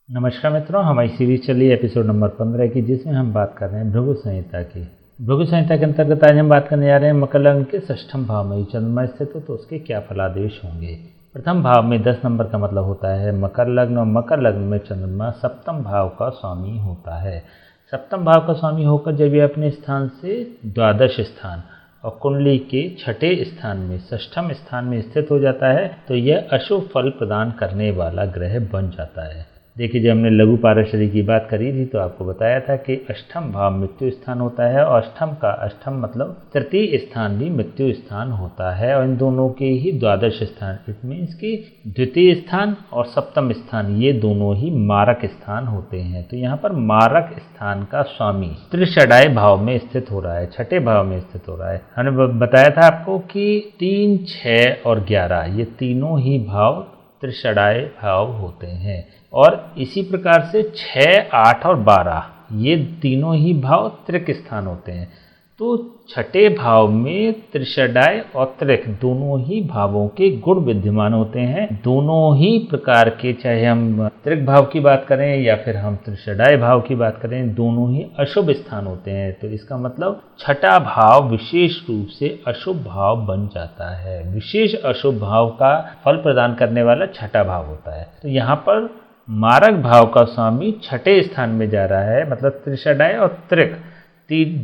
नमस्कार मित्रों, हमारी सीरीज चली एपिसोड नंबर 15 की, जिसमें हम बात कर रहे हैं भृगु संहिता की। भृगु संहिता के अंतर्गत आज हम बात करने जा रहे हैं मकर लग्न के षष्ठम भाव में चंद्रमा स्थित हो तो उसके क्या फलादेश होंगे। प्रथम भाव में 10 नंबर का मतलब होता है मकर लग्न, और मकर लग्न में चंद्रमा सप्तम भाव का स्वामी होता है। सप्तम भाव का स्वामी होकर जब ये अपने स्थान से द्वादश स्थान और कुंडली के छठे स्थान में षष्ठम स्थान में स्थित हो जाता है तो यह अशुभ फल प्रदान करने वाला ग्रह बन जाता है। देखिए, जब हमने लघु पारशरी की बात करी थी तो आपको बताया था कि अष्टम भाव मृत्यु स्थान होता है, और अष्टम का अष्टम मतलब तृतीय स्थान भी मृत्यु स्थान होता है, और इन दोनों के ही द्वादश स्थान, इट मीन्स कि द्वितीय स्थान और सप्तम स्थान ये दोनों ही मारक स्थान होते हैं। तो यहाँ पर मारक स्थान का स्वामी त्रिषडाय भाव में स्थित हो रहा है, छठे भाव में स्थित हो रहा है। हमने बताया था आपको कि 3, 6 और 11 ये तीनों ही भाव त्रिषडाय भाव होते हैं, और इसी प्रकार से 6, 8 और 12 ये तीनों ही भाव त्रिक स्थान होते हैं। तो छठे भाव में त्रिषडाय और त्रिक दोनों ही भावों के गुण विद्यमान होते हैं। दोनों ही प्रकार के, चाहे हम त्रिक भाव की बात करें या फिर हम त्रिषडाय भाव की बात करें, दोनों ही अशुभ स्थान होते हैं। तो इसका मतलब छठा भाव विशेष रूप से अशुभ भाव बन जाता है। विशेष अशुभ भाव का फल प्रदान करने वाला छठा भाव होता है। तो यहाँ पर मारक भाव का स्वामी छठे स्थान में जा रहा है, मतलब त्रिषडाय और त्रिक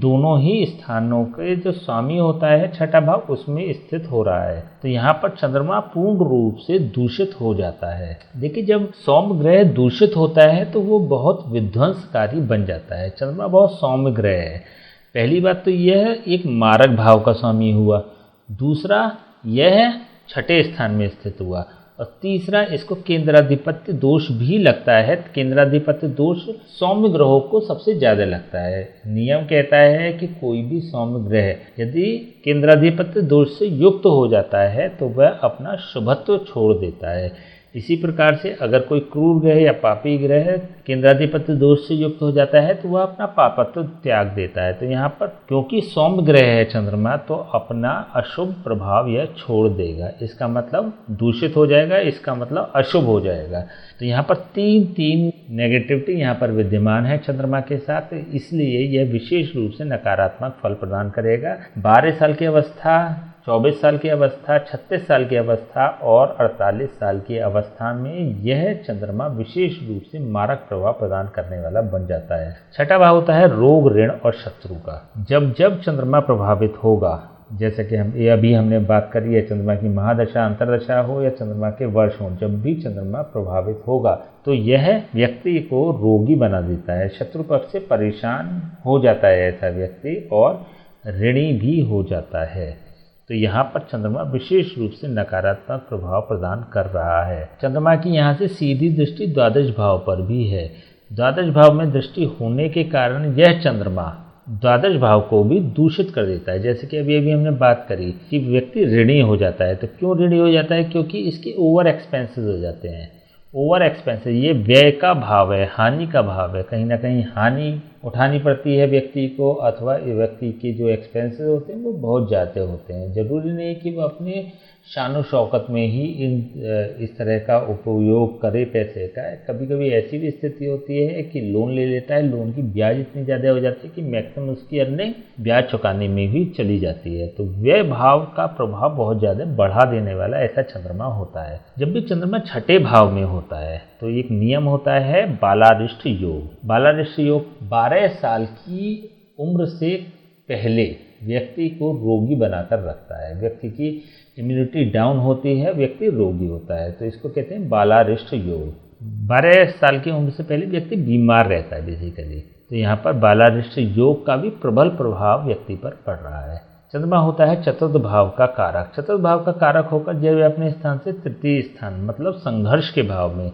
दोनों ही स्थानों के जो स्वामी होता है छठा भाव उसमें स्थित हो रहा है। तो यहाँ पर चंद्रमा पूर्ण रूप से दूषित हो जाता है। देखिए, जब सौम्य ग्रह दूषित होता है तो वो बहुत विध्वंसकारी बन जाता है। चंद्रमा बहुत सौम्य ग्रह है। पहली बात तो यह एक मारक भाव का स्वामी हुआ, दूसरा यह छठे स्थान में स्थित हुआ, और तीसरा इसको केंद्राधिपत्य दोष भी लगता है। केंद्राधिपत्य दोष सौम्य ग्रहों को सबसे ज़्यादा लगता है। नियम कहता है कि कोई भी सौम्य ग्रह यदि केंद्राधिपत्य दोष से युक्त हो जाता है तो वह अपना शुभत्व छोड़ देता है। इसी प्रकार से अगर कोई क्रूर ग्रह या पापी ग्रह केंद्राधिपत्य दोष से युक्त हो जाता है तो वह अपना पापत्व त्याग देता है। तो यहाँ पर क्योंकि सौम्य ग्रह है चंद्रमा, तो अपना अशुभ प्रभाव यह छोड़ देगा। इसका मतलब दूषित हो जाएगा, इसका मतलब अशुभ हो जाएगा। तो यहाँ पर तीन नेगेटिविटी यहाँ पर विद्यमान है चंद्रमा के साथ, इसलिए यह विशेष रूप से नकारात्मक फल प्रदान करेगा। 12 साल की अवस्था, 24 साल की अवस्था, 36 साल की अवस्था और 48 साल की अवस्था में यह चंद्रमा विशेष रूप से मारक प्रभाव प्रदान करने वाला बन जाता है। छठा भाव होता है रोग, ऋण और शत्रु का। जब चंद्रमा प्रभावित होगा, जैसे कि हमने बात करी है, चंद्रमा की महादशा, अंतरदशा हो या चंद्रमा के वर्ष हो, जब भी चंद्रमा प्रभावित होगा तो यह व्यक्ति को रोगी बना देता है, शत्रु पक्ष से परेशान हो जाता है ऐसा व्यक्ति, और ऋणी भी हो जाता है। तो यहाँ पर चंद्रमा विशेष रूप से नकारात्मक प्रभाव प्रदान कर रहा है। चंद्रमा की यहाँ से सीधी दृष्टि द्वादश भाव पर भी है। द्वादश भाव में दृष्टि होने के कारण यह चंद्रमा द्वादश भाव को भी दूषित कर देता है। जैसे कि अभी हमने बात करी कि व्यक्ति ऋणी हो जाता है। तो क्यों ऋणी हो जाता है? क्योंकि इसके ओवर एक्सपेंसेस हो जाते हैं। ओवर एक्सपेंसेस ये व्यय का भाव है, हानि का भाव है। कहीं ना कहीं हानि उठानी पड़ती है व्यक्ति को, अथवा व्यक्ति के जो एक्सपेंसेस होते हैं वो बहुत ज़्यादा होते हैं। ज़रूरी नहीं कि वो अपने शान शौकत में ही इस तरह का उपयोग करे पैसे का। कभी कभी ऐसी भी स्थिति होती है कि लोन ले लेता है, लोन की ब्याज इतनी ज़्यादा हो जाती है कि मैक्सिमम उसकी अर्निंग ब्याज चुकाने में भी चली जाती है। तो व्यय भाव का प्रभाव बहुत ज़्यादा बढ़ा देने वाला ऐसा चंद्रमा होता है। जब भी चंद्रमा छठे भाव में होता है तो एक नियम होता है बालारिष्ट योग। बालारिष्ट योग 12 साल की उम्र से पहले व्यक्ति को रोगी बनाकर रखता है। व्यक्ति की इम्यूनिटी डाउन होती है, व्यक्ति रोगी होता है, तो इसको कहते हैं बालारिष्ट योग। 12 साल की उम्र से पहले व्यक्ति बीमार रहता है बेसिकली। तो यहाँ पर बालारिष्ट योग का भी प्रबल प्रभाव व्यक्ति पर पड़ रहा है। चंद्रमा होता है चतुर्थ भाव का कारक। चतुर्थ भाव का कारक होकर जब अपने स्थान से तृतीय स्थान मतलब संघर्ष के भाव में,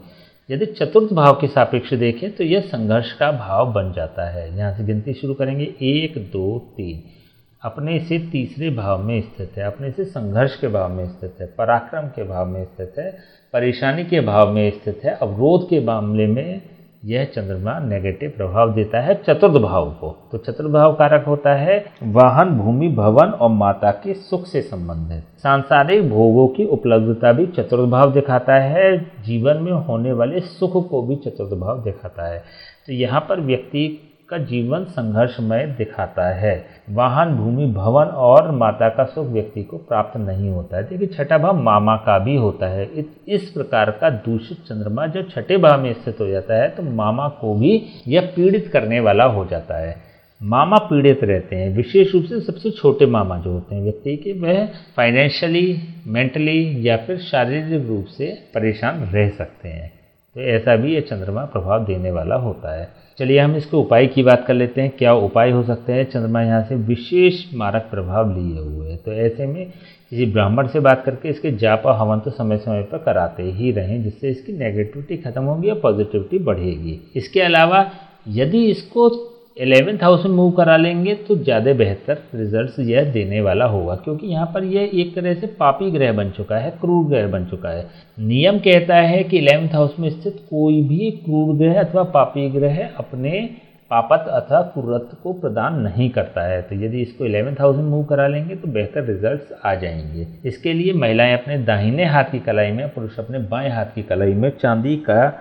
यदि चतुर्थ भाव के सापेक्ष देखें तो यह संघर्ष का भाव बन जाता है। यहाँ से गिनती शुरू करेंगे 1, 2, 3। अपने से तीसरे भाव में स्थित है, अपने से संघर्ष के भाव में स्थित है, पराक्रम के भाव में स्थित है, परेशानी के भाव में स्थित है, अवरोध के मामले में यह चंद्रमा नेगेटिव प्रभाव देता है चतुर्थ भाव को। तो चतुर्थ भाव कारक होता है वाहन, भूमि, भवन और माता के सुख से संबंधित। सांसारिक भोगों की उपलब्धता भी चतुर्थ भाव दिखाता है, जीवन में होने वाले सुख को भी चतुर्थ भाव दिखाता है। तो यहाँ पर व्यक्ति का जीवन संघर्षमय दिखाता है। वाहन, भूमि, भवन और माता का सुख व्यक्ति को प्राप्त नहीं होता है। देखिए छठा भाव मामा का भी होता है। इस प्रकार का दूषित चंद्रमा जब छठे भाव में स्थित हो जाता है तो मामा को भी यह पीड़ित करने वाला हो जाता है। मामा पीड़ित रहते हैं, विशेष रूप से सबसे छोटे मामा जो होते हैं व्यक्ति के, वह फाइनेंशियली, मेंटली या फिर शारीरिक रूप से परेशान रह सकते हैं। तो ऐसा भी ये चंद्रमा प्रभाव देने वाला होता है। चलिए हम इसके उपाय की बात कर लेते हैं। क्या उपाय हो सकते हैं? चंद्रमा यहाँ से विशेष मारक प्रभाव लिए हुए है, तो ऐसे में किसी ब्राह्मण से बात करके इसके जाप और हवन तो समय समय पर कराते ही रहें, जिससे इसकी नेगेटिविटी खत्म होगी और पॉजिटिविटी बढ़ेगी। इसके अलावा यदि इसको 11th हाउस में मूव करा लेंगे तो ज़्यादा बेहतर रिजल्ट्स यह देने वाला होगा, क्योंकि यहाँ पर यह एक तरह से पापी ग्रह बन चुका है, क्रूर ग्रह बन चुका है। नियम कहता है कि 11th हाउस में स्थित कोई भी क्रूर ग्रह अथवा पापी ग्रह अपने पापत अथवा कुरत्व को प्रदान नहीं करता है। तो यदि इसको 11th हाउस में मूव करा लेंगे तो बेहतर रिजल्ट्स आ जाएंगे। इसके लिए महिलाएं अपने दाहिने हाथ की कलाई में, पुरुष अपने बाएं हाथ की कलाई में चांदी का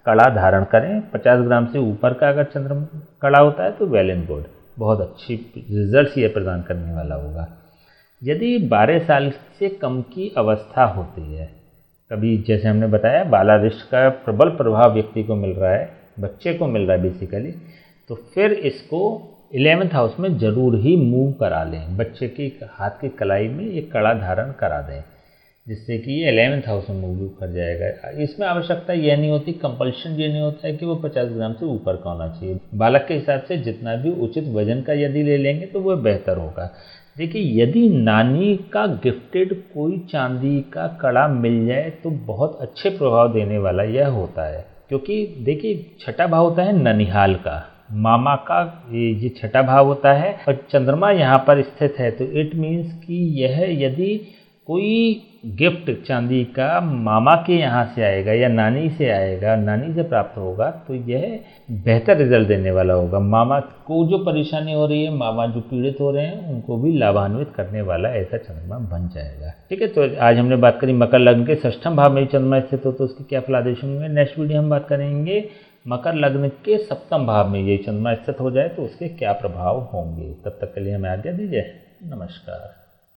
कड़ा धारण करें। 50 ग्राम से ऊपर का अगर चंद्रमा कड़ा होता है तो वेल एंड गुड, बहुत अच्छी रिजल्ट्स ये प्रदान करने वाला होगा। यदि 12 साल से कम की अवस्था होती है, कभी जैसे हमने बताया बालारिष्ट का प्रबल प्रभाव व्यक्ति को मिल रहा है, बच्चे को मिल रहा है बेसिकली, तो फिर इसको 11th हाउस में ज़रूर ही मूव करा लें। बच्चे की हाथ की कलाई में ये कड़ा धारण करा दें, जिससे कि ये 11th हाउस में मूव कर जाएगा। इसमें आवश्यकता यह नहीं होती, कंपल्शन ये नहीं होता है कि वो 50 ग्राम से ऊपर का होना चाहिए। बालक के हिसाब से जितना भी उचित वजन का यदि ले लेंगे तो वह बेहतर होगा। देखिए यदि नानी का गिफ्टेड कोई चांदी का कड़ा मिल जाए तो बहुत अच्छे प्रभाव देने वाला यह होता है, क्योंकि देखिए छठा भाव होता है ननिहाल का, मामा का ये छठा भाव होता है और चंद्रमा यहाँ पर स्थित है। तो इट मीन्स कि यह यदि कोई गिफ्ट चांदी का मामा के यहाँ से आएगा या नानी से आएगा, नानी से प्राप्त होगा, तो यह बेहतर रिजल्ट देने वाला होगा। मामा को जो परेशानी हो रही है, मामा जो पीड़ित हो रहे हैं, उनको भी लाभान्वित करने वाला ऐसा चंद्रमा बन जाएगा। ठीक है, तो आज हमने बात करी मकर लग्न के षष्ठम भाव में चंद्रमा स्थित हो तो उसके क्या फलादेश होंगे। नेक्स्ट वीडियो हम बात करेंगे मकर लग्न के सप्तम भाव में ये चंद्रमा स्थित हो जाए तो उसके क्या प्रभाव होंगे। तब तक के लिए हमें आज्ञा दीजिए, नमस्कार।